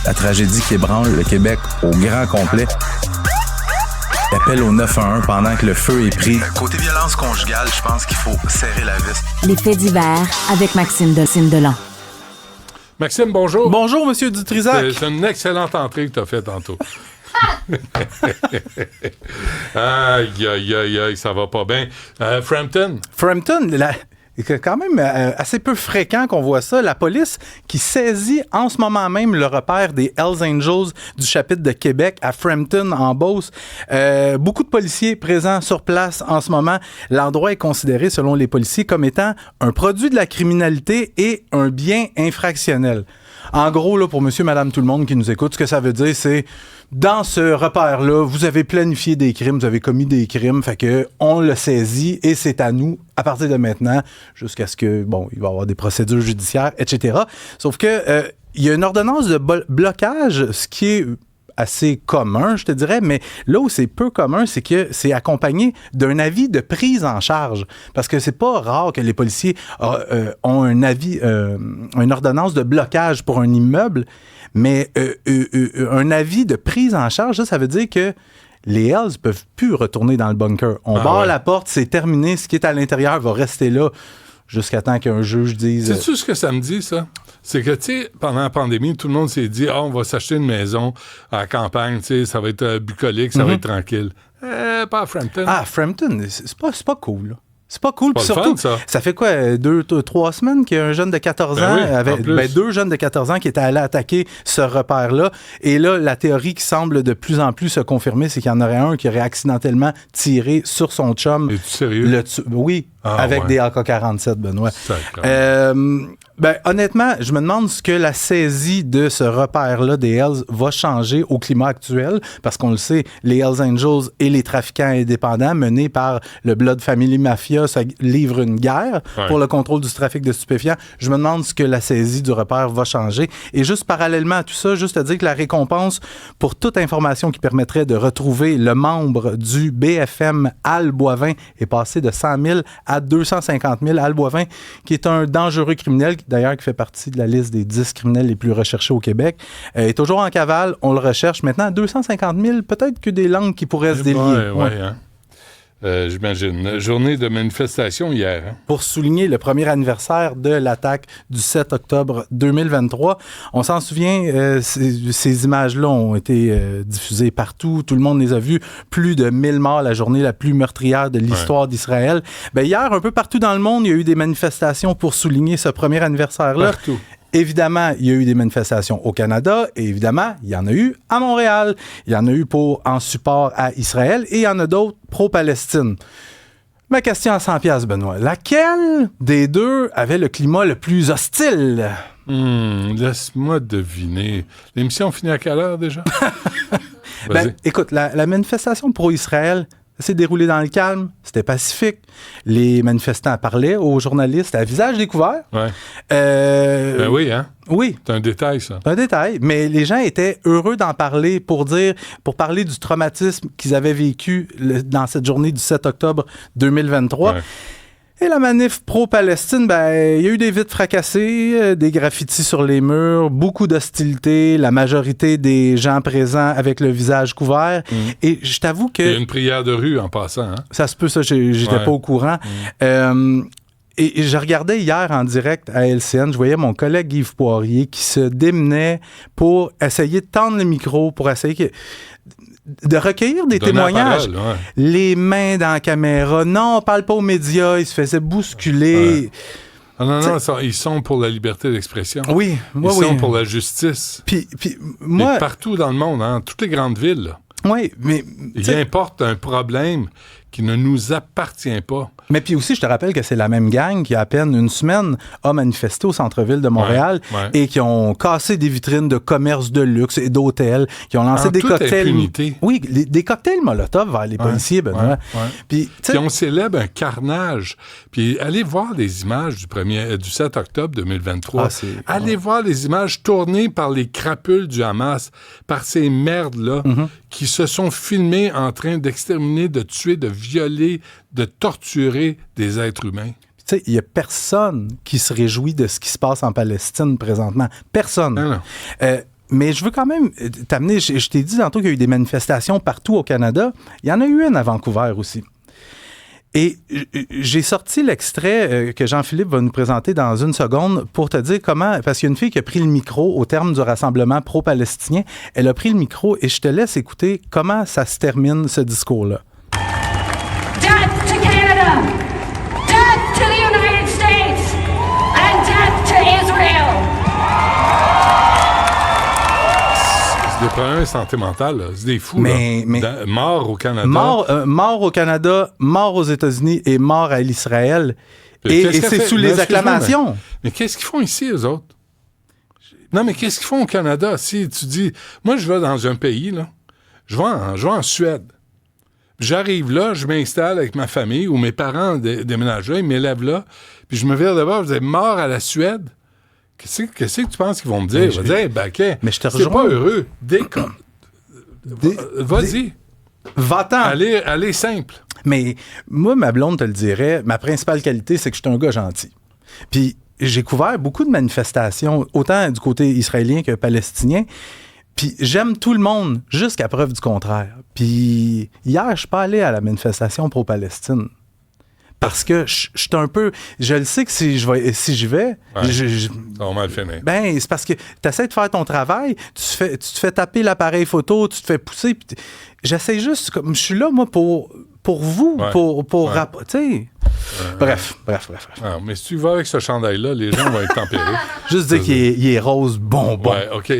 la tragédie qui ébranle le Québec au grand complet. L'appel au 911 pendant que le feu est pris. Côté violence conjugale, je pense qu'il faut serrer la vis. Les faits divers avec Maxime Delan. Maxime, bonjour. Bonjour, Monsieur Dutrisac. C'est une excellente entrée que tu as faite tantôt. Aïe, aïe, aïe, aïe, ça va pas bien. Frampton, C'est quand même assez peu fréquent qu'on voit ça. La police qui saisit en ce moment même le repère des Hells Angels du chapitre de Québec à Frampton, en Beauce. Beaucoup de policiers présents sur place en ce moment. L'endroit est considéré, selon les policiers, comme étant un produit de la criminalité et un bien infractionnel. En gros, là, pour monsieur, madame, tout le monde qui nous écoute, ce que ça veut dire, c'est dans ce repère-là, vous avez planifié des crimes, vous avez commis des crimes, fait que on le saisit et c'est à nous, à partir de maintenant, jusqu'à ce que, bon, il va y avoir des procédures judiciaires, etc. Sauf que il y a une ordonnance de blocage, ce qui est assez commun, je te dirais, mais là où c'est peu commun, c'est que c'est accompagné d'un avis de prise en charge. Parce que c'est pas rare que les policiers ont un avis, une ordonnance de blocage pour un immeuble, mais un avis de prise en charge, ça veut dire que les Hells peuvent plus retourner dans le bunker. On barre la porte, c'est terminé, ce qui est à l'intérieur va rester là jusqu'à temps qu'un juge dise... Sais-tu ce que ça me dit, ça? C'est que, tu sais, pendant la pandémie, tout le monde s'est dit « on va s'acheter une maison à la campagne, tu sais, ça va être bucolique, ça va être tranquille. » Pas à Frampton. Ah, Frampton, c'est pas cool, là. C'est pas cool. Puis surtout, fun, ça fait quoi, 2-3 semaines qu'il y a un jeune de 14 ans, deux jeunes de 14 ans qui étaient allés attaquer ce repère-là. Et là, la théorie qui semble de plus en plus se confirmer, c'est qu'il y en aurait un qui aurait accidentellement tiré sur son chum. Es-tu sérieux? Oui, avec des AK-47, Benoît. Honnêtement, je me demande ce que la saisie de ce repère-là des Hells va changer au climat actuel, parce qu'on le sait, les Hells Angels et les trafiquants indépendants menés par le Blood Family Mafia se livrent une guerre pour le contrôle du trafic de stupéfiants. Je me demande ce que la saisie du repère va changer. Et juste parallèlement à tout ça, juste à dire que la récompense pour toute information qui permettrait de retrouver le membre du BFM Al Boivin est passée de 100 000 à 250 000. Al Boivin, qui est un dangereux criminel, d'ailleurs qui fait partie de la liste des 10 criminels les plus recherchés au Québec, est toujours en cavale, on le recherche maintenant à 250 000, peut-être que des langues qui pourraient se délier. Hein? J'imagine. Journée de manifestation hier. Hein? Pour souligner le premier anniversaire de l'attaque du 7 octobre 2023. On s'en souvient, ces images-là ont été diffusées partout. Tout le monde les a vues. Plus de 1000 morts, la journée la plus meurtrière de l'histoire d'Israël. Hier, un peu partout dans le monde, il y a eu des manifestations pour souligner ce premier anniversaire-là. Partout. Évidemment, il y a eu des manifestations au Canada et évidemment, il y en a eu à Montréal. Il y en a eu en support à Israël et il y en a d'autres pro-Palestine. Ma question à 100$, Benoît. Laquelle des deux avait le climat le plus hostile? Laisse-moi deviner. L'émission finit à quelle heure déjà? Écoute, la manifestation pro-Israël s'est déroulée dans le calme, c'était pacifique. Les manifestants parlaient aux journalistes à visage découvert. Oui, hein? Oui. C'est un détail, ça. C'est un détail, mais les gens étaient heureux d'en parler pour parler du traumatisme qu'ils avaient vécu dans cette journée du 7 octobre 2023. Ouais. Et la manif pro-Palestine, il y a eu des vitres fracassées, des graffitis sur les murs, beaucoup d'hostilité, la majorité des gens présents avec le visage couvert. Et je t'avoue que... Il y a une prière de rue en passant. Hein? Ça se peut, ça, j'étais pas au courant. Et je regardais hier en direct à LCN, je voyais mon collègue Yves Poirier qui se démenait pour essayer de tendre le micro, pour essayer de recueillir des témoignages. Parole, les mains dans la caméra. Non, on parle pas aux médias. Ils se faisaient bousculer. Non, ils sont pour la liberté d'expression. Oui, ils sont pour la justice. Puis moi... Et partout dans le monde, hein, toutes les grandes villes. Là. Oui, mais... Il importe un problème qui ne nous appartient pas. Mais puis aussi, je te rappelle que c'est la même gang qui, à peine une semaine, a manifesté au centre-ville de Montréal et qui ont cassé des vitrines de commerces de luxe et d'hôtels, qui ont lancé des cocktails... Impunité. Oui, des cocktails Molotov vers les policiers, Benoît. Puis on célèbre un carnage. Puis allez voir les images du 7 octobre 2023. Allez voir les images tournées par les crapules du Hamas, par ces merdes-là, qui se sont filmées en train d'exterminer, de tuer, de violer, de torturer des êtres humains. Tu sais, il n'y a personne qui se réjouit de ce qui se passe en Palestine présentement. Personne. Mais je veux quand même t'amener, je t'ai dit tantôt qu'il y a eu des manifestations partout au Canada. Il y en a eu une à Vancouver aussi. Et j'ai sorti l'extrait que Jean-Philippe va nous présenter dans une seconde pour te dire comment, parce qu'il y a une fille qui a pris le micro au terme du rassemblement pro-palestinien. Elle a pris le micro et je te laisse écouter comment ça se termine, ce discours-là. Death to Canada! Death to the United States! And death to Israel! C'est des problèmes santé mentale, là. C'est des fous, mais morts au Canada. Mort au Canada, mort aux États-Unis et mort à l'Israël. Et c'est sous les acclamations. Mais qu'est-ce qu'ils font ici, eux autres? Non, mais qu'est-ce qu'ils font au Canada? Si tu dis, moi, je vais dans un pays, là, je vais en Suède. J'arrive là, je m'installe avec ma famille ou mes parents déménagent là, ils m'élèvent là, puis je me vire d'abord, vous êtes mort à la Suède? Qu'est-ce que tu penses qu'ils vont me dire? Je vais dire, mais je te c'est rejoins. pas heureux. Vas-y. Va-t'en. Allez simple. Mais moi, ma blonde te le dirait, ma principale qualité, c'est que je suis un gars gentil. Puis j'ai couvert beaucoup de manifestations, autant du côté israélien que palestinien. Puis j'aime tout le monde, jusqu'à preuve du contraire. Puis hier, je suis pas allé à la manifestation pro-Palestine. Parce que je suis un peu... Je le sais que si j'y vais... Ouais, ça va mal finir. Ben, c'est parce que tu essaies de faire ton travail, tu te fais taper l'appareil photo, tu te fais pousser. J'essaie juste... Comme je suis là, moi, pour vous, ouais, pour ouais. tu sais... Bref. Ah, mais si tu vas avec ce chandail-là, les gens vont être tempérés. Juste dire qu'il est rose bonbon. Ouais, OK.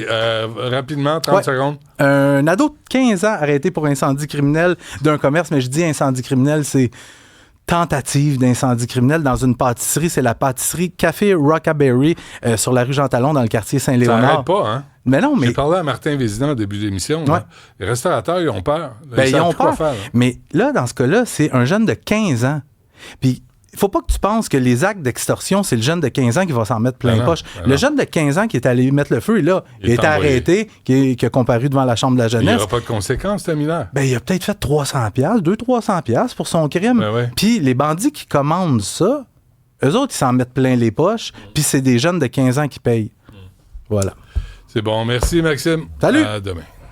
Rapidement, 30 secondes. Un ado de 15 ans arrêté pour incendie criminel d'un commerce, mais je dis incendie criminel, c'est tentative d'incendie criminel dans une pâtisserie. C'est la pâtisserie Café Rockaberry sur la rue Jean-Talon dans le quartier Saint-Léonard. Ça n'arrête pas, hein? Mais non, mais... J'ai parlé à Martin Vézina au début de l'émission. Ouais. Les restaurateurs, ils ont peur. Ils ont peur. Faire, mais là, dans ce cas-là, c'est un jeune de 15 ans. Puis, il faut pas que tu penses que les actes d'extorsion, c'est le jeune de 15 ans qui va s'en mettre plein poche. Le jeune de 15 ans qui est allé mettre le feu, là, il est arrêté, qui a comparu devant la Chambre de la jeunesse. Il n'y aura pas de conséquences, c'est un mineur. Ben, il a peut-être fait 200-300$ pour son crime. Ouais. Puis les bandits qui commandent ça, eux autres, ils s'en mettent plein les poches, puis c'est des jeunes de 15 ans qui payent. Voilà. C'est bon. Merci, Maxime. Salut! À demain.